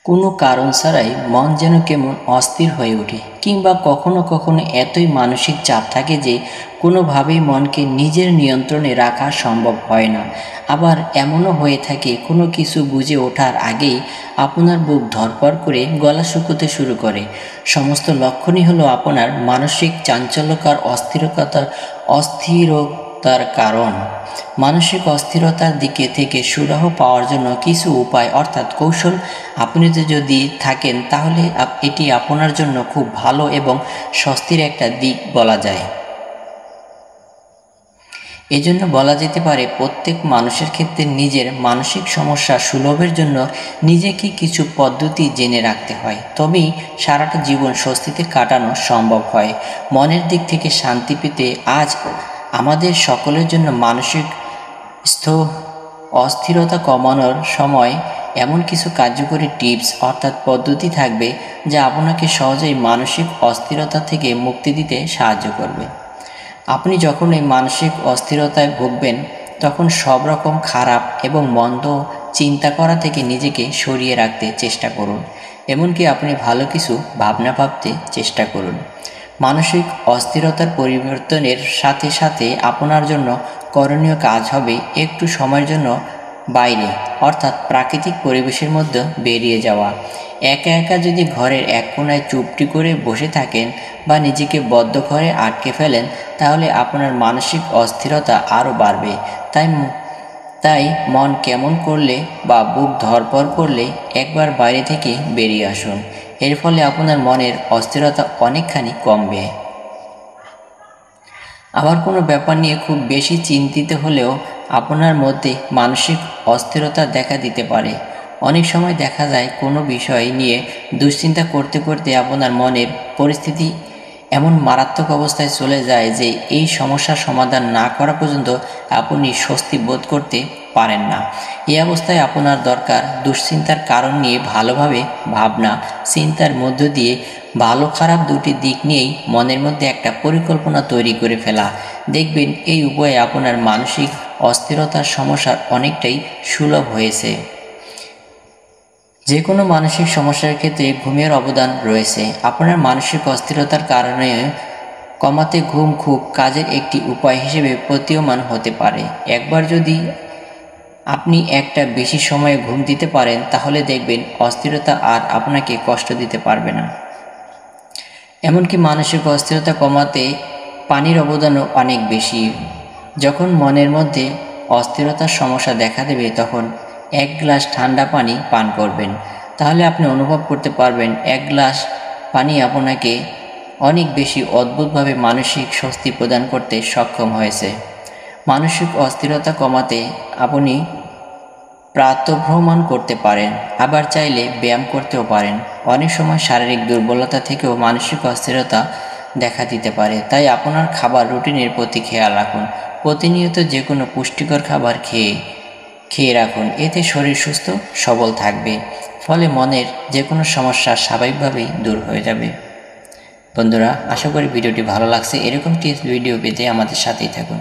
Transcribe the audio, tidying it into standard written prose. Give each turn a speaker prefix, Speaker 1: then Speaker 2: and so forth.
Speaker 1: কোনো কারণ ছাড়াই মন যেন কেমন অস্থির হয়ে ওঠে, কিংবা কখনো কখনো এতই মানসিক চাপ থাকে যে কোনোভাবেই মনকে নিজের নিয়ন্ত্রণে রাখা সম্ভব হয় না। আবার এমনও হয়ে থাকে কোনো কিছু বুঝে ওঠার আগেই আপনার বুক ধড়ফড় করে গলা শুকোতে শুরু করে। সমস্ত লক্ষণই হলো আপনার মানসিক চাঞ্চল্যকর অস্থিরতার কারণ। মানসিক অস্থিরতার দিকে থেকে সুরাহ পাওয়ার জন্য কিছু উপায় অর্থাৎ কৌশল আপনি যদি থাকেন, তাহলে এটি আপনার জন্য খুব ভালো এবং স্বস্তির একটা দিক বলা যায়। এজন্য বলা যেতে পারে প্রত্যেক মানুষের ক্ষেত্রে নিজের মানসিক সমস্যা সুলভের জন্য নিজেকে কিছু পদ্ধতি জেনে রাখতে হয়, তবেই সারাটা জীবন স্বস্তিতে কাটানো সম্ভব হয়। মনের দিক থেকে শান্তি পেতে আজ আমাদের সকলের জন্য মানসিক অস্থিরতা কমানোর সময় এমন কিছু কার্যকরী টিপস অর্থাৎ পদ্ধতি থাকবে যা আপনাকে সহজেই মানসিক অস্থিরতা থেকে মুক্তি দিতে সাহায্য করবে। আপনি যখন এই মানসিক অস্থিরতায় ভুগবেন, তখন সব রকম খারাপ এবং মন্দ চিন্তা করা থেকে নিজেকে সরিয়ে রাখতে চেষ্টা করুন। এমনকি আপনি ভালো কিছু ভাবনা ভাবতে চেষ্টা করুন। মানসিক অস্থিরতার পরিবর্তনের সাথে সাথে আপনার জন্য করণীয় কাজ হবে একটু সময়ের জন্য বাইরে অর্থাৎ প্রাকৃতিক পরিবেশের মধ্যে বেরিয়ে যাওয়া। একা একা যদি ঘরের এক কোণায় চুপটি করে বসে থাকেন বা নিজেকে বদ্ধ ঘরে আটকে ফেলেন, তাহলে আপনার মানসিক অস্থিরতা আরও বাড়বে। তাই মন কেমন করলে বা বুক ধড়ফড় করলে একবার বাইরে থেকে বেরিয়ে আসুন। এর ফলে আপনার মনের অস্থিরতা অনেকখানি কমবে। আবার কোনো ব্যাপার নিয়ে খুব বেশি চিন্তিত হলেও আপনার মধ্যে মানসিক অস্থিরতা দেখা দিতে পারে। অনেক সময় দেখা যায় কোনো বিষয় নিয়ে দুশ্চিন্তা করতে করতে আপনার মনের পরিস্থিতি এমন মারাত্মক অবস্থায় চলে যায় যে এই সমস্যার সমাধান না করা পর্যন্ত আপনি স্বস্তি বোধ করতে পারেন না। এই অবস্থায় আপনার দরকার দুশ্চিন্তার কারণ নিয়ে ভালোভাবে ভাবনা চিন্তার মধ্য দিয়ে ভালো খারাপ দুটি দিক নিয়েই মনের মধ্যে একটা পরিকল্পনা তৈরি করে ফেলা। দেখবেন এই উপায়ে আপনার মানসিক অস্থিরতার সমস্যার অনেকটাই সুলভ হয়েছে। যে কোনো মানসিক সমস্যার ক্ষেত্রে ঘুমের অবদান রয়েছে। আপনার মানসিক অস্থিরতার কারণে কমাতে ঘুম খুব কাজের একটি উপায় হিসেবে প্রতীয়মান হতে পারে। একবার যদি আপনি একটা বেশি সময়ে ঘুম দিতে পারেন, তাহলে দেখবেন অস্থিরতা আর আপনাকে কষ্ট দিতে পারবে না। এমনকি মানসিক অস্থিরতা কমাতে পানির অবদানও অনেক বেশি। যখন মনের মধ্যে অস্থিরতার সমস্যা দেখা দেবে, তখন 1 গ্লাস ঠান্ডা পানি পান করবেন। তাহলে আপনি অনুভব করতে পারবেন 1 গ্লাস পানি আপনাকে অনেক বেশি অদ্ভুতভাবে মানসিক স্বস্তি প্রদান করতে সক্ষম হয়েছে। মানসিক অস্থিরতা কমাতে আপনি প্রাতঃভ্রমণ করতে পারেন, আবার চাইলে ব্যায়াম করতেও পারেন। অনেক সময় শারীরিক দুর্বলতা থেকেও মানসিক অস্থিরতা দেখা দিতে পারে, তাই আপনার খাবার রুটিনের প্রতি খেয়াল রাখুন। প্রতিনিয়ত যে কোনো পুষ্টিকর খাবার খেয়ে রাখুন, এতে শরীর সুস্থ সবল থাকবে, ফলে মনের যে কোনো সমস্যা স্বাভাবিকভাবেই দূর হয়ে যাবে। বন্ধুরা, আশা করি ভিডিওটি ভালো লাগছে। এরকম টিপস ভিডিও পেতে আমাদের সাথেই থাকুন।